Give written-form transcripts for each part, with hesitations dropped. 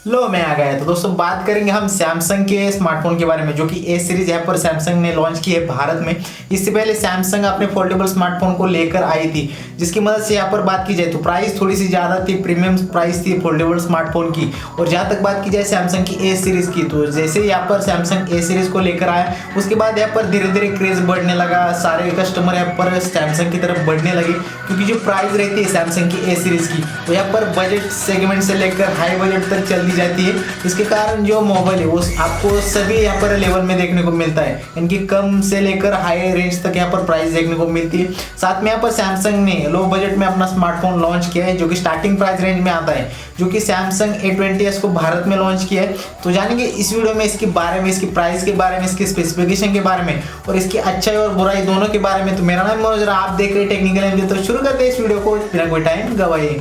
लो मैं आ गया। तो दोस्तों बात करेंगे हम सैमसंग के स्मार्टफोन के बारे में, जो कि ए सीरीज यहाँ पर सैमसंग ने लॉन्च की है भारत में। इससे पहले सैमसंग अपने फोल्डेबल स्मार्टफोन को लेकर आई थी, जिसकी मदद से यहाँ पर बात की जाए तो प्राइस थोड़ी सी ज़्यादा थी, प्रीमियम प्राइस थी फोल्डेबल स्मार्टफोन की। और जहाँ तक बात की जाए सैमसंग की ए सीरीज की, तो जैसे यहाँ पर सैमसंग ए सीरीज को लेकर आया, उसके बाद यहाँ पर धीरे धीरे क्रेज बढ़ने लगा, सारे कस्टमर यहाँ पर सैमसंग की तरफ बढ़ने लगे। क्योंकि जो प्राइस रहती है सैमसंग की ए सीरीज की, वो यहाँ पर बजट सेगमेंट से लेकर हाई बजट तक चल दी जाती है। इसके कारण जो मोबाइल है वो आपको सभी यहाँ पर लेवल में देखने को मिलता है, इनकी कम से लेकर हाई रेंज तक यहाँ पर प्राइस देखने को मिलती है। साथ में यहाँ पर सैमसंग ने लो बजट में अपना स्मार्टफोन लॉन्च किया है, जो कि स्टार्टिंग प्राइस रेंज में आता है, जो कि सैमसंग A20s को भारत में लॉन्च किया है। तो जानेंगे इस वीडियो में इसके बारे में, इसकी प्राइस के बारे में, इसके स्पेसिफिकेशन के बारे में और इसकी अच्छाई और बुराई दोनों के बारे में। तो मेरा नाम मनोज, आप देख रहे हैं टेक्निकल एमजे। तो शुरू करते हैं इस वीडियो को बिना कोई टाइम गवाए।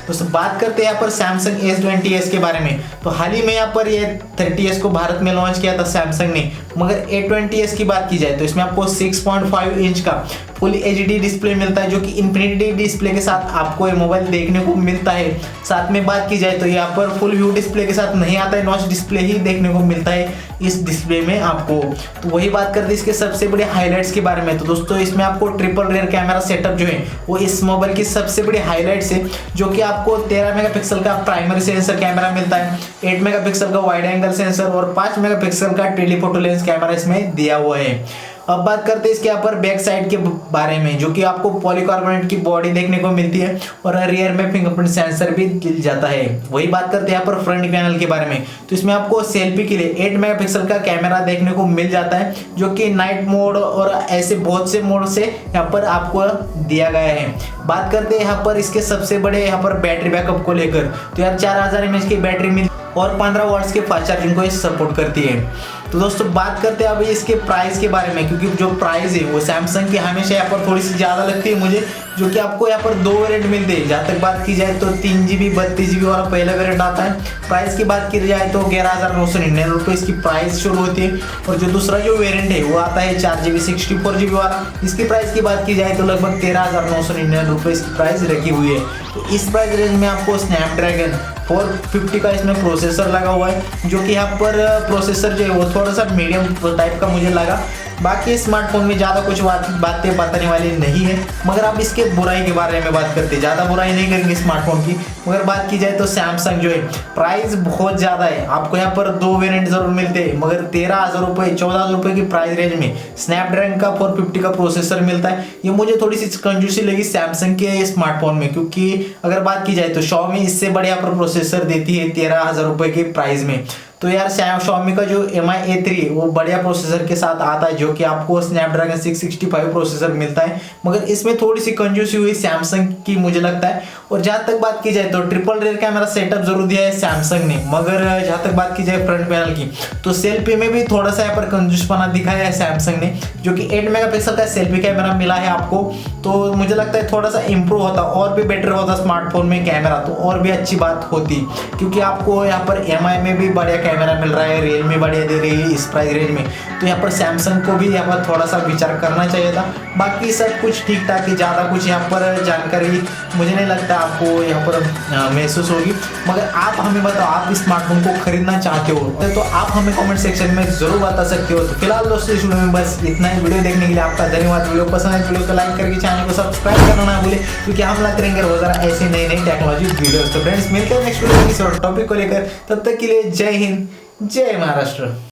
दोस्तों बात करते हैं यहाँ पर सैमसंग A20s के बारे में। तो हाल ही में यहाँ पर ये 30s को भारत में लॉन्च किया था सैमसंग ने। मगर A20s की बात की जाए तो इसमें आपको 6.5 इंच का फुल HD डिस्प्ले मिलता है, जो कि इन्फिनिटी डिस्प्ले के साथ आपको ये मोबाइल देखने को मिलता है। साथ में बात की जाए तो यहाँ पर फुल व्यू डिस्प्ले के साथ नहीं आता है, नॉच डिस्प्ले ही देखने को मिलता है इस डिस्प्ले में आपको। तो वही बात करते हैं इसके सबसे बड़े हाईलाइट्स के बारे में। तो दोस्तों इसमें आपको ट्रिपल रियर कैमरा सेटअप जो है वो इस मोबाइल की सबसे बड़ी हाईलाइट्स है, जो कि आपको 13 मेगापिक्सल का प्राइमरी सेंसर कैमरा मिलता है, 8 मेगापिक्सल का वाइड एंगल सेंसर और 5 मेगापिक्सल का टेलीफोटो लेंस कैमरा इसमें दिया हुआ है। अब बात करते हैं इसके यहाँ पर बैक साइड के बारे में, जो कि आपको पॉलीकार्बोनेट की बॉडी देखने को मिलती है और रियर में फिंगरप्रिंट सेंसर भी मिल जाता है। वही बात करते हैं यहाँ पर फ्रंट पैनल के बारे में। तो इसमें आपको सेल्फी के लिए 8 मेगापिक्सल का कैमरा देखने को मिल जाता है, जो कि नाइट मोड और ऐसे बहुत से मोड से यहाँ पर आपको दिया गया है। बात करते हैं यहाँ पर इसके सबसे बड़े यहाँ पर बैटरी बैकअप को लेकर। तो यार 4000 mAh की बैटरी मिल और 15 वॉट्स के फास्ट चार्जिंग को सपोर्ट करती है। तो दोस्तों बात करते हैं अभी इसके प्राइस के बारे में, क्योंकि जो प्राइस है वो सैमसंग की हमेशा यहाँ पर थोड़ी सी ज़्यादा लगती है मुझे, जो कि आपको यहाँ पर 2 वेरिएंट मिलते हैं। जहाँ तक बात की जाए तो 3GB 32GB वाला पहला वेरिएंट आता है। प्राइस की बात की जाए तो 11,999 रुपये इसकी प्राइस शुरू होती है। और जो दूसरा जो वेरिएंट है वो आता है 4GB 64GB वाला। इसकी प्राइस की बात की जाए तो लगभग 13,999 रुपये इसकी प्राइस रखी हुई है। तो इस प्राइस रेंज में आपको स्नैपड्रैगन 450 का इसमें प्रोसेसर लगा हुआ है, जो कि यहाँ पर प्रोसेसर जो है वो थोड़ा सा मीडियम टाइप का मुझे लगा। बाकी स्मार्टफोन में ज़्यादा कुछ बातें बताने वाली नहीं है। मगर अब इसके बुराई के बारे में बात करते हैं, ज़्यादा बुराई नहीं करेंगे स्मार्टफोन की। मगर बात की जाए तो सैमसंग जो है प्राइस बहुत ज़्यादा है। आपको यहाँ पर 2 वेरिएंट जरूर मिलते हैं, मगर 13,000 रुपये 14,000 रुपये की प्राइस रेंज में स्नैपड्रैगन का 450 का प्रोसेसर मिलता है। ये मुझे थोड़ी सी कंजूसी लगी सैमसंग के स्मार्टफोन में, क्योंकि अगर बात की जाए तो Xiaomi इससे बढ़िया पर प्रोसेसर देती है 13,000 रुपये के प्राइस में। तो यार Xiaomi का जो Mi A3 वो बढ़िया प्रोसेसर के साथ आता है, जो कि आपको स्नैपड्रैगन 665 प्रोसेसर मिलता है। मगर इसमें थोड़ी सी कंजूसी हुई सैमसंग की मुझे लगता है। और जहाँ तक बात की जाए तो ट्रिपल रियर कैमरा सेटअप जरूर दिया है सैमसंग ने। मगर जहाँ तक बात की जाए फ्रंट पैनल की, तो सेल्फी में भी थोड़ा सा यहाँ पर कंजूसपना दिखाया है सैमसंग ने, जो कि 8 मेगापिक्सल का सेल्फी कैमरा मिला है आपको। तो मुझे लगता है थोड़ा सा इंप्रूव होता और भी बेटर होता स्मार्टफोन में कैमरा, तो और भी अच्छी बात होती, क्योंकि आपको यहाँ पर MI में भी बढ़िया कैमरा मिल रहा है, रियलमी बढ़िया दे रही है इस प्राइस रेंज में। तो यहाँ पर सैमसंग को भी यहाँ पर थोड़ा सा विचार करना चाहिए था। बाकी सब कुछ ठीक ठाक है, ज़्यादा कुछ यहाँ पर जानकारी मुझे नहीं लगता आपको यहाँ पर महसूस होगी। मगर आप हमें बताओ, आप इस स्मार्टफोन को खरीदना चाहते हो तो आप हमें कमेंट सेक्शन में जरूर बता सकते हो। तो फिलहाल दोस्तों इस वीडियो में बस इतना ही। वीडियो देखने के लिए आपका धन्यवाद। वीडियो पसंद है वीडियो को लाइक करके चैनल को सब्सक्राइब करना ना भूले, क्योंकि हम लाते रहेंगे रोजाना ऐसी नई नई टेक्नोलॉजी वीडियोस। तो फ्रेंड्स मिलते हैं नेक्स्ट वीडियो में किसी और टॉपिक को लेकर। तब तक के लिए जय हिंद, जय महाराष्ट्र।